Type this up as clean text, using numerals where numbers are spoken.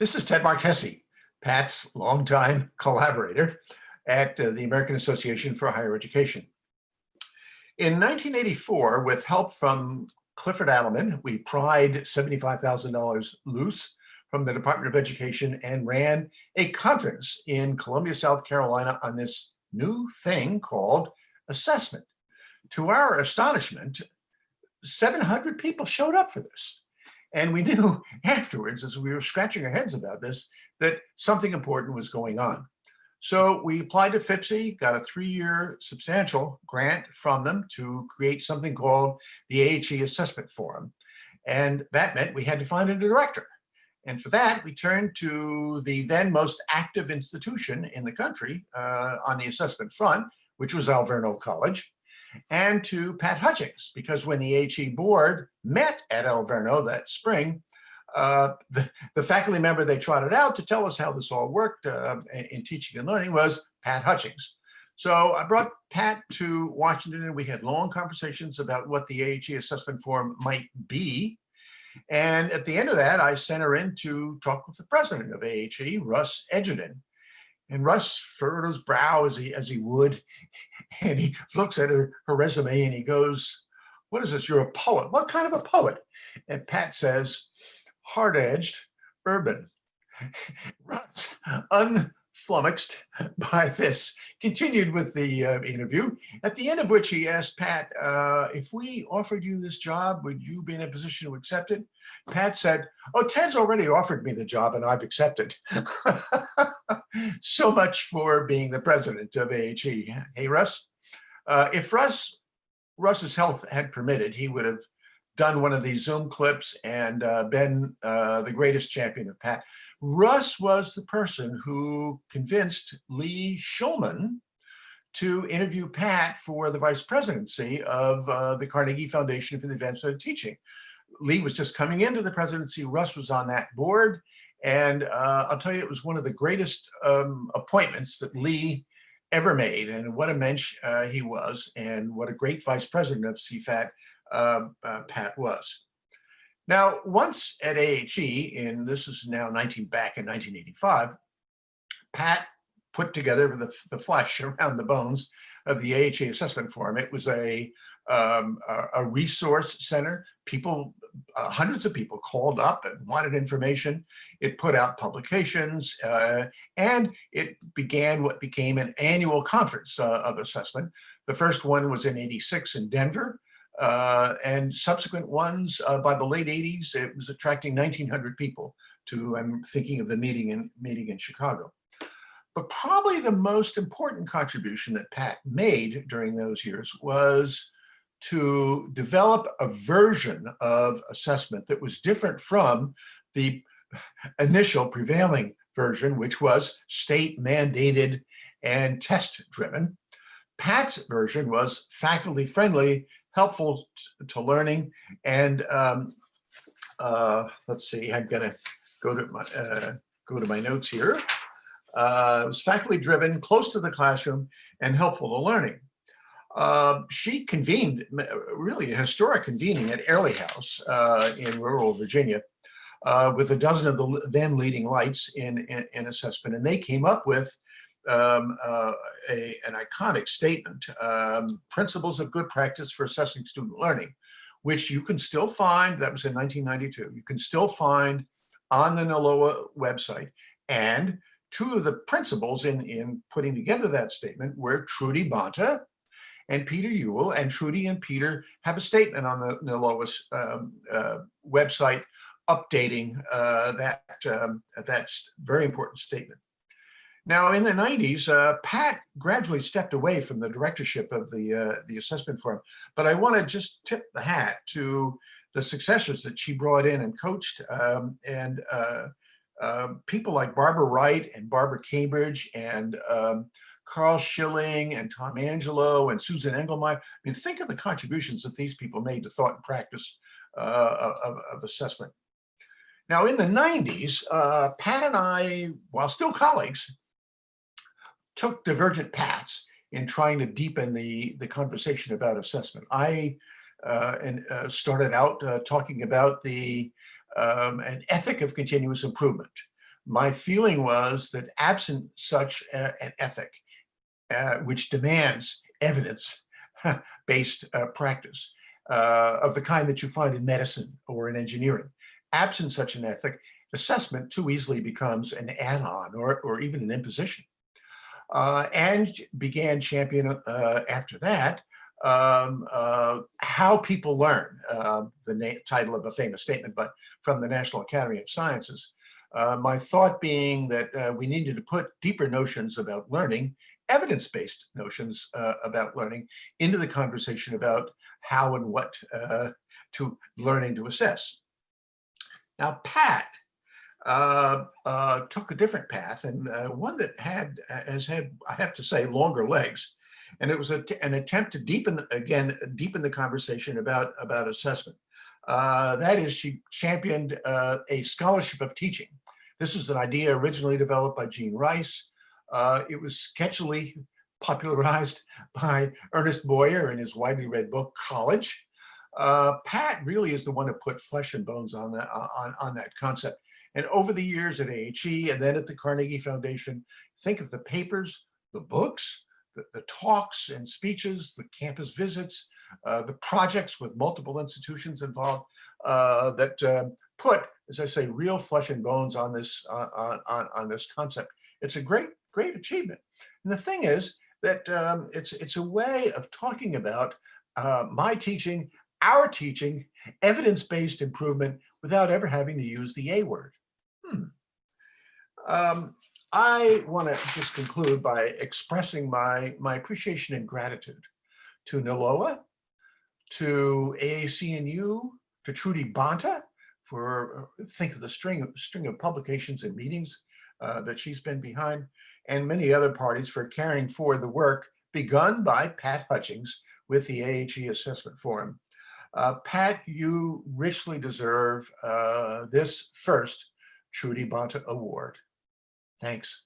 This is Ted Marchese, Pat's longtime collaborator at the American Association for Higher Education. In 1984, with help from Clifford Alleman, we pried $75,000 loose from the Department of Education and ran a conference in Columbia, South Carolina on this new thing called assessment. To our astonishment, 700 people showed up for this. And we knew afterwards, as we were scratching our heads about this, that something important was going on. So we applied to FIPSI, got a 3-year substantial grant from them to create something called the AHE Assessment Forum. And that meant we had to find a director. And for that, we turned to the then most active institution in the country on the assessment front, which was Alverno College, and to Pat Hutchings, because when the AHE board met at Alverno that spring, the faculty member they trotted out to tell us how this all worked in teaching and learning was Pat Hutchings. So I brought Pat to Washington, and we had long conversations about what the AHE assessment forum might be. And at the end of that, I sent her in to talk with the president of AHE, Russ Edgerton. And Russ furrowed his brow as he would, and he looks at her resume and he goes, "What is this? You're a poet. What kind of a poet?" And Pat says, "Hard-edged, urban." Russ, unflummoxed by this, continued with the interview, at the end of which he asked Pat, if we offered you this job, would you be in a position to accept it? Pat said, "Oh, Ted's already offered me the job and I've accepted." So much for being the president of AHE. Hey, Russ, if Russ's health had permitted, he would have done one of these Zoom clips and been the greatest champion of Pat. Russ was the person who convinced Lee Shulman to interview Pat for the vice presidency of the Carnegie Foundation for the Advancement of Teaching. Lee was just coming into the presidency. Russ was on that board. And I'll tell you, it was one of the greatest appointments that Lee ever made. And what a mensch he was, and what a great vice president of CFAT Pat was. Now, once at AHE, and this is now back in 1985, Pat put together the flesh around the bones of the AHE Assessment Forum. It was a resource center. People, hundreds of people called up and wanted information. It put out publications, and it began what became an annual conference of assessment. The first one was in '86 in Denver, and subsequent ones by the late '80s, it was attracting 1,900 people to, I'm thinking of the meeting in Chicago. But probably the most important contribution that Pat made during those years was to develop a version of assessment that was different from the initial prevailing version, which was state mandated and test driven. Pat's version was faculty friendly, helpful to learning, and let's see, I'm gonna go to my notes here. It was faculty driven, close to the classroom, and helpful to learning. She convened really a historic convening at Airlie House in rural Virginia with a dozen of the then leading lights in assessment, and they came up with an iconic statement, Principles of Good Practice for Assessing Student Learning, which you can still find. That was in 1992. You can still find on the NOLOA website. And two of the principals in putting together that statement were Trudy Bonta and Peter Ewell, and Trudy and Peter have a statement on the NOLOA's website updating that very important statement. Now, in the '90s, Pat gradually stepped away from the directorship of the assessment forum, but I want to just tip the hat to the successors that she brought in and coached, and people like Barbara Wright and Barbara Cambridge and Carl Schilling and Tom Angelo and Susan Engelmeyer. I mean, think of the contributions that these people made to thought and practice of assessment. Now, in the '90s, Pat and I, while still colleagues, took divergent paths in trying to deepen the conversation about assessment. I started out talking about an ethic of continuous improvement, my feeling was that absent such an ethic, which demands evidence-based practice of the kind that you find in medicine or in engineering, absent such an ethic, assessment too easily becomes an add-on or even an imposition. And began champion after that how people learn, the title of a famous statement, but from the National Academy of Sciences. My thought being that we needed to put deeper notions about learning, evidence-based notions about learning, into the conversation about how and what to learning to assess. Now, Pat took a different path, and one that has had, I have to say, longer legs. And it was an attempt to deepen the conversation about assessment. That is, she championed a scholarship of teaching. This was an idea originally developed by Jean Rice. It was sketchily popularized by Ernest Boyer in his widely read book, College. Pat really is the one who put flesh and bones on that concept. And over the years at AHE and then at the Carnegie Foundation, think of the papers, the books, the talks and speeches, the campus visits, the projects with multiple institutions involved that put, as I say, real flesh and bones on this concept. It's a great achievement. And the thing is that it's a way of talking about my teaching, our teaching, evidence-based improvement without ever having to use the A word. I want to just conclude by expressing my appreciation and gratitude to NILOA, to AAC&U, to Trudy Bonta for think of the string of publications and meetings that she's been behind, and many other parties for carrying forward the work begun by Pat Hutchings with the AHE Assessment Forum. Pat, you richly deserve this first Trudy Bonta Award. Thanks.